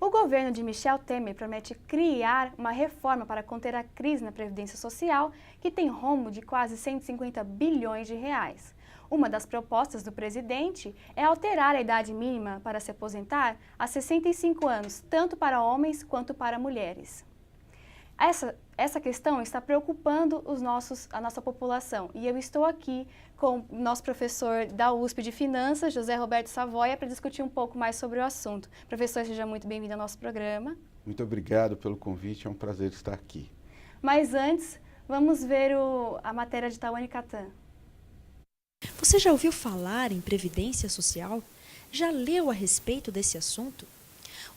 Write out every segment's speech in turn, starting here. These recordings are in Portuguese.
O governo de Michel Temer promete criar uma reforma para conter a crise na Previdência Social, que tem rombo de quase 150 bilhões de reais. Uma das propostas do presidente é alterar a idade mínima para se aposentar a 65 anos, tanto para homens quanto para mulheres. Essa questão está preocupando a nossa população e eu estou aqui com o nosso professor da USP de Finanças, José Roberto Savoia, para discutir um pouco mais sobre o assunto. Professor, seja muito bem-vindo ao nosso programa. Muito obrigado pelo convite, é um prazer estar aqui. Mas antes, vamos ver a matéria de Tawane Catan. Você já ouviu falar em Previdência Social? Já leu a respeito desse assunto?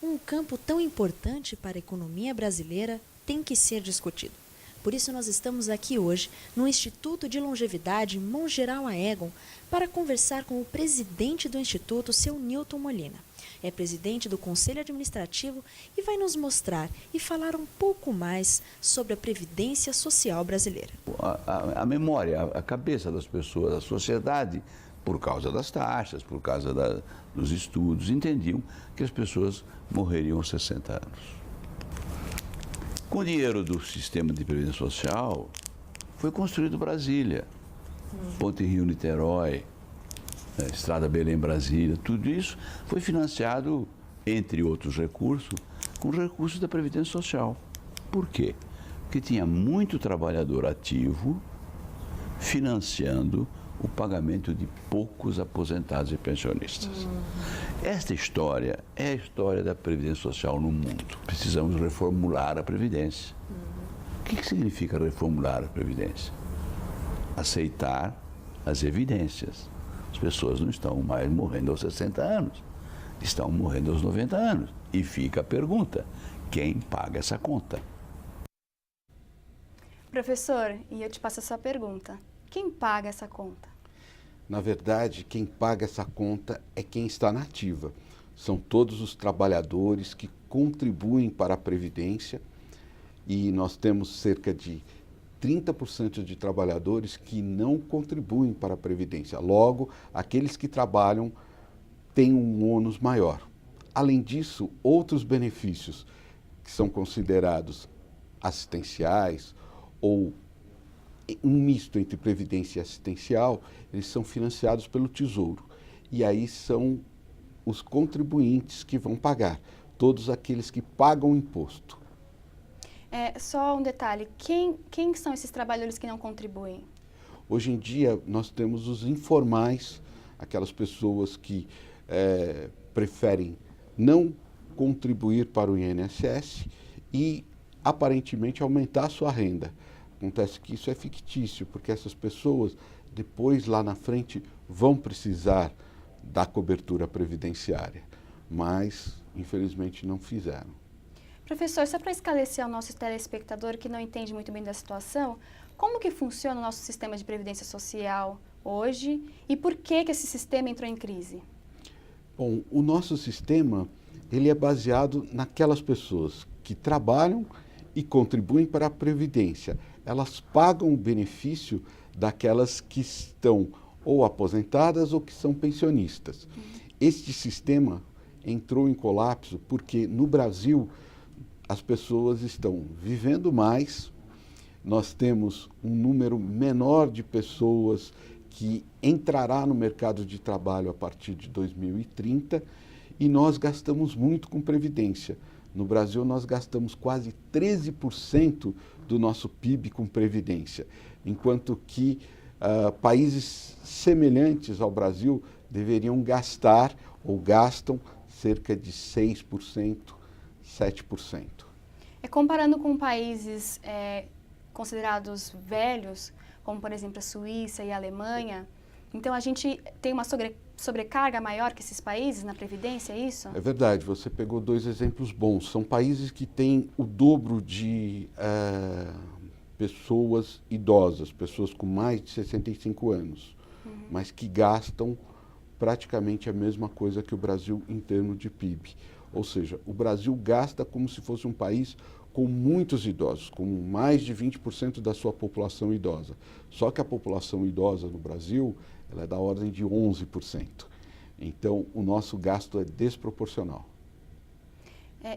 Um campo tão importante para a economia brasileira tem que ser discutido. Por isso nós estamos aqui hoje no Instituto de Longevidade Mongeral Aegon para conversar com o presidente do Instituto, seu Nilton Molina. É presidente do Conselho Administrativo e vai nos mostrar e falar um pouco mais sobre a Previdência Social brasileira. A memória, a cabeça das pessoas, a sociedade, por causa das taxas, por causa dos estudos, entendiam que as pessoas morreriam aos 60 anos. Com o dinheiro do sistema de previdência social, foi construído Brasília, Ponte Rio-Niterói, Estrada Belém-Brasília, tudo isso foi financiado, entre outros recursos, com recursos da Previdência Social. Por quê? Porque tinha muito trabalhador ativo financiando o pagamento de poucos aposentados e pensionistas. Esta história é a história da Previdência Social no mundo. Precisamos reformular a Previdência. O que significa reformular a Previdência? Aceitar as evidências. As pessoas não estão mais morrendo aos 60 anos, estão morrendo aos 90 anos. E fica a pergunta, quem paga essa conta? Professor, e eu te passo essa pergunta. Quem paga essa conta? Na verdade, quem paga essa conta é quem está na ativa. São todos os trabalhadores que contribuem para a Previdência e nós temos cerca de 30% de trabalhadores que não contribuem para a Previdência. Logo, aqueles que trabalham têm um ônus maior. Além disso, outros benefícios que são considerados assistenciais ou um misto entre previdência e assistencial, eles são financiados pelo Tesouro. E aí são os contribuintes que vão pagar, todos aqueles que pagam imposto. Só um detalhe, quem são esses trabalhadores que não contribuem? Hoje em dia, nós temos os informais, aquelas pessoas que preferem não contribuir para o INSS e, aparentemente, aumentar a sua renda. Acontece que isso é fictício, porque essas pessoas, depois, lá na frente, vão precisar da cobertura previdenciária, mas, infelizmente, não fizeram. Professor, só para esclarecer ao nosso telespectador que não entende muito bem da situação, como que funciona o nosso sistema de previdência social hoje e por que esse sistema entrou em crise? Bom, o nosso sistema, ele é baseado naquelas pessoas que trabalham e contribuem para a Previdência. Elas pagam o benefício daquelas que estão ou aposentadas ou que são pensionistas. Este sistema entrou em colapso porque no Brasil as pessoas estão vivendo mais, nós temos um número menor de pessoas que entrará no mercado de trabalho a partir de 2030 e nós gastamos muito com Previdência. No Brasil, nós gastamos quase 13% do nosso PIB com Previdência, enquanto que países semelhantes ao Brasil deveriam gastar ou gastam cerca de 6%, 7%. Comparando com países considerados velhos, como por exemplo a Suíça e a Alemanha, então a gente tem uma sobrecarga maior que esses países na Previdência, é isso? É verdade, você pegou dois exemplos bons. São países que têm o dobro de pessoas idosas, pessoas com mais de 65 anos, mas que gastam praticamente a mesma coisa que o Brasil em termos de PIB. Ou seja, o Brasil gasta como se fosse um país com muitos idosos, com mais de 20% da sua população idosa. Só que a população idosa no Brasil, ela é da ordem de 11%. Então, o nosso gasto é desproporcional.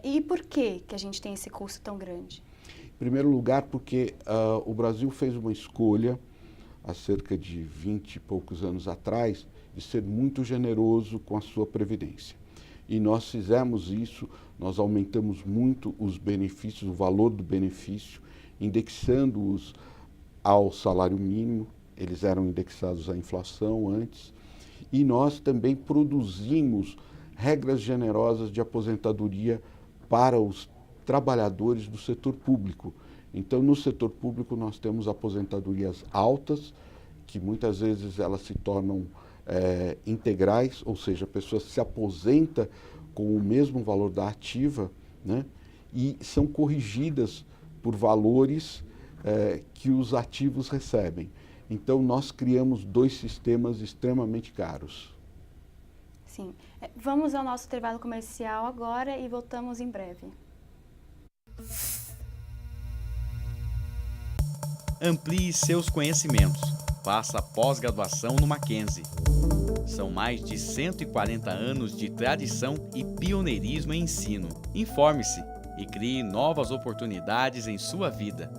E por que a gente tem esse custo tão grande? Em primeiro lugar, porque o Brasil fez uma escolha, há cerca de 20 e poucos anos atrás, de ser muito generoso com a sua previdência. E nós fizemos isso, nós aumentamos muito os benefícios, o valor do benefício, indexando-os ao salário mínimo, eles eram indexados à inflação antes, e nós também produzimos regras generosas de aposentadoria para os trabalhadores do setor público. Então, no setor público, nós temos aposentadorias altas, que muitas vezes elas se tornam integrais, ou seja, a pessoa se aposenta com o mesmo valor da ativa, né, e são corrigidas por valores que os ativos recebem. Então, nós criamos dois sistemas extremamente caros. Sim. Vamos ao nosso intervalo comercial agora e voltamos em breve. Amplie seus conhecimentos. Faça pós-graduação no Mackenzie. São mais de 140 anos de tradição e pioneirismo em ensino. Informe-se e crie novas oportunidades em sua vida.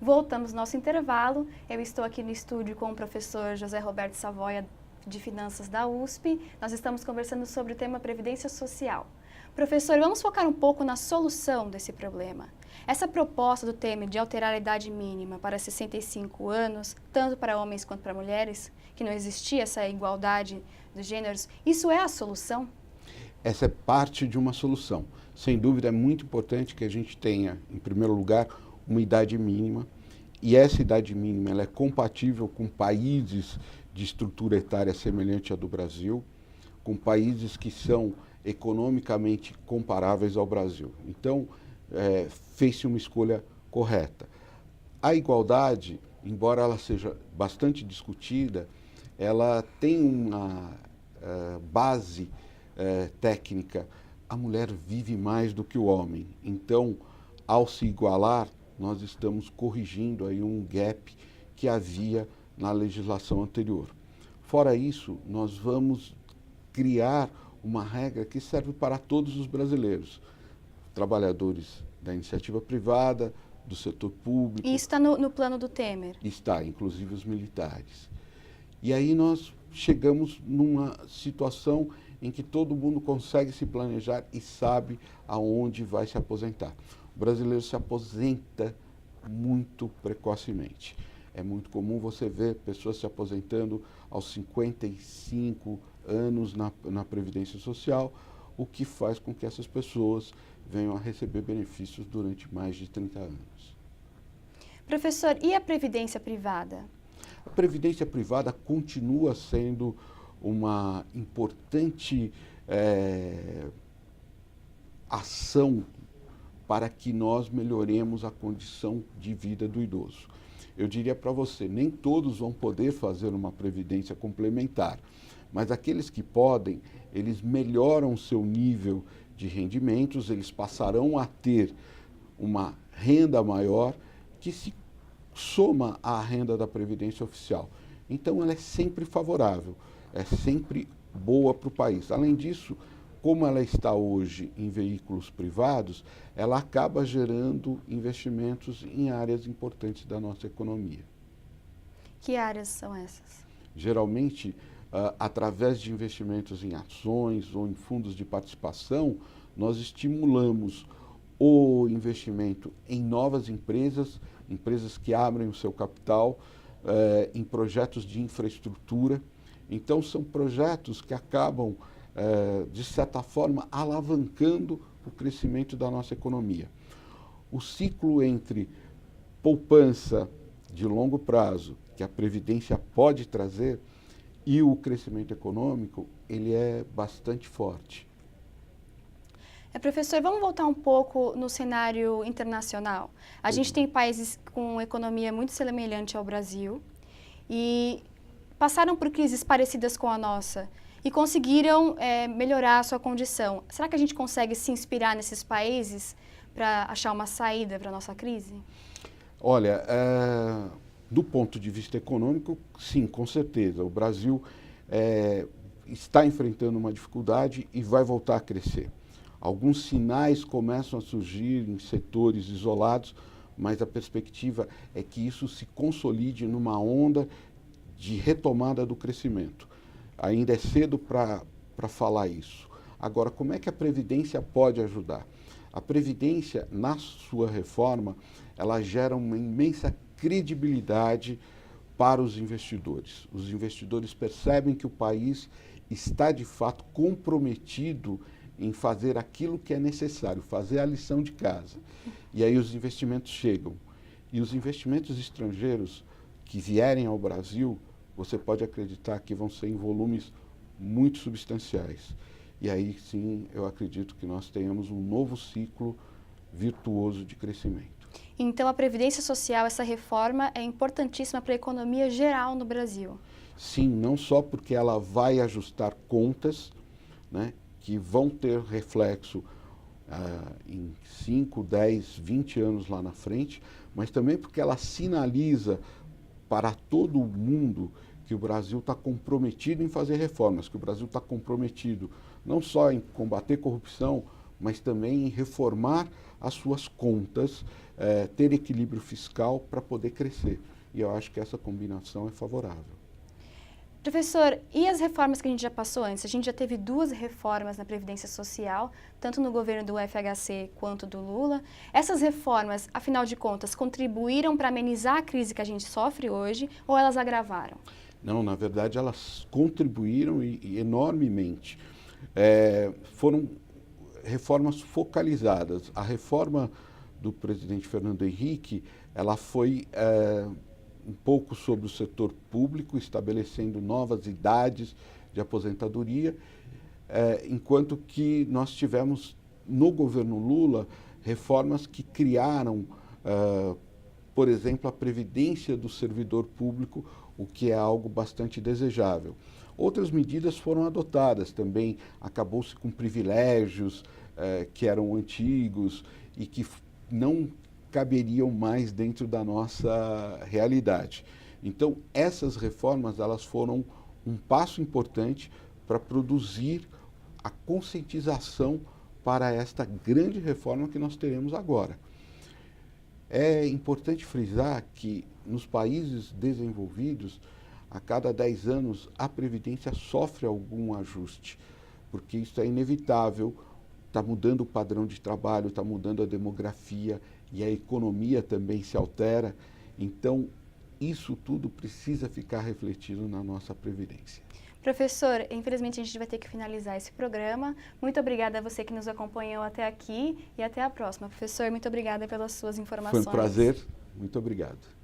Voltamos ao nosso intervalo. Eu estou aqui no estúdio com o professor José Roberto Savoia, de Finanças da USP. Nós estamos conversando sobre o tema Previdência Social. Professor, vamos focar um pouco na solução desse problema. Essa proposta do Temer de alterar a idade mínima para 65 anos, tanto para homens quanto para mulheres, que não existia essa igualdade dos gêneros, isso é a solução? Essa é parte de uma solução. Sem dúvida, é muito importante que a gente tenha, em primeiro lugar, uma idade mínima, e essa idade mínima ela é compatível com países de estrutura etária semelhante à do Brasil, com países que são economicamente comparáveis ao Brasil. Então, fez-se uma escolha correta. A igualdade, embora ela seja bastante discutida, ela tem uma base técnica. A mulher vive mais do que o homem. Então, ao se igualar, nós estamos corrigindo aí um gap que havia na legislação anterior. Fora isso, nós vamos criar uma regra que serve para todos os brasileiros, trabalhadores da iniciativa privada, do setor público. E isso está no plano do Temer? Está, inclusive os militares. E aí nós chegamos numa situação em que todo mundo consegue se planejar e sabe aonde vai se aposentar. O brasileiro se aposenta muito precocemente. É muito comum você ver pessoas se aposentando aos 55 anos na Previdência Social, o que faz com que essas pessoas venham a receber benefícios durante mais de 30 anos. Professor, e a Previdência privada? A Previdência privada continua sendo uma importante ação para que nós melhoremos a condição de vida do idoso. Eu diria para você, nem todos vão poder fazer uma previdência complementar, mas aqueles que podem, eles melhoram o seu nível de rendimentos, eles passarão a ter uma renda maior que se soma à renda da Previdência Oficial. Então, ela é sempre favorável, é sempre boa para o país. Além disso, como ela está hoje em veículos privados, ela acaba gerando investimentos em áreas importantes da nossa economia. Que áreas são essas? Geralmente, através de investimentos em ações ou em fundos de participação, nós estimulamos o investimento em novas empresas, empresas que abrem o seu capital, em projetos de infraestrutura. Então, são projetos que acabam, de certa forma, alavancando para o crescimento da nossa economia. O ciclo entre poupança de longo prazo, que a Previdência pode trazer, e o crescimento econômico, ele é bastante forte. Professor, vamos voltar um pouco no cenário internacional. A gente tem países com economia muito semelhante ao Brasil e passaram por crises parecidas com a nossa e conseguiram melhorar a sua condição. Será que a gente consegue se inspirar nesses países para achar uma saída para a nossa crise? Olha, do ponto de vista econômico, sim, com certeza. O Brasil está enfrentando uma dificuldade e vai voltar a crescer. Alguns sinais começam a surgir em setores isolados, mas a perspectiva é que isso se consolide numa onda de retomada do crescimento. Ainda é cedo para falar isso. Agora, como é que a Previdência pode ajudar? A Previdência, na sua reforma, ela gera uma imensa credibilidade para os investidores. Os investidores percebem que o país está, de fato, comprometido em fazer aquilo que é necessário, fazer a lição de casa. E aí os investimentos chegam. E os investimentos estrangeiros que vierem ao Brasil, você pode acreditar que vão ser em volumes muito substanciais. E aí sim, eu acredito que nós tenhamos um novo ciclo virtuoso de crescimento. Então a Previdência Social, essa reforma, é importantíssima para a economia geral no Brasil. Sim, não só porque ela vai ajustar contas, né, que vão ter reflexo em 5, 10, 20 anos lá na frente, mas também porque ela sinaliza para todo o mundo que o Brasil está comprometido em fazer reformas, que o Brasil está comprometido não só em combater corrupção, mas também em reformar as suas contas, ter equilíbrio fiscal para poder crescer. E eu acho que essa combinação é favorável. Professor, e as reformas que a gente já passou antes? A gente já teve 2 reformas na Previdência Social, tanto no governo do FHC quanto do Lula. Essas reformas, afinal de contas, contribuíram para amenizar a crise que a gente sofre hoje ou elas agravaram? Não, na verdade elas contribuíram e enormemente. Foram reformas focalizadas. A reforma do presidente Fernando Henrique, ela foi um pouco sobre o setor público, estabelecendo novas idades de aposentadoria, enquanto que nós tivemos no governo Lula reformas que criaram, por exemplo, a previdência do servidor público, o que é algo bastante desejável. Outras medidas foram adotadas também, acabou-se com privilégios que eram antigos e que não caberiam mais dentro da nossa realidade. Então, essas reformas, elas foram um passo importante para produzir a conscientização para esta grande reforma que nós teremos agora. É importante frisar que nos países desenvolvidos, a cada 10 anos, a Previdência sofre algum ajuste, porque isso é inevitável, está mudando o padrão de trabalho, está mudando a demografia, e a economia também se altera, então isso tudo precisa ficar refletido na nossa Previdência. Professor, infelizmente a gente vai ter que finalizar esse programa. Muito obrigada a você que nos acompanhou até aqui e até a próxima. Professor, muito obrigada pelas suas informações. Foi um prazer, muito obrigado.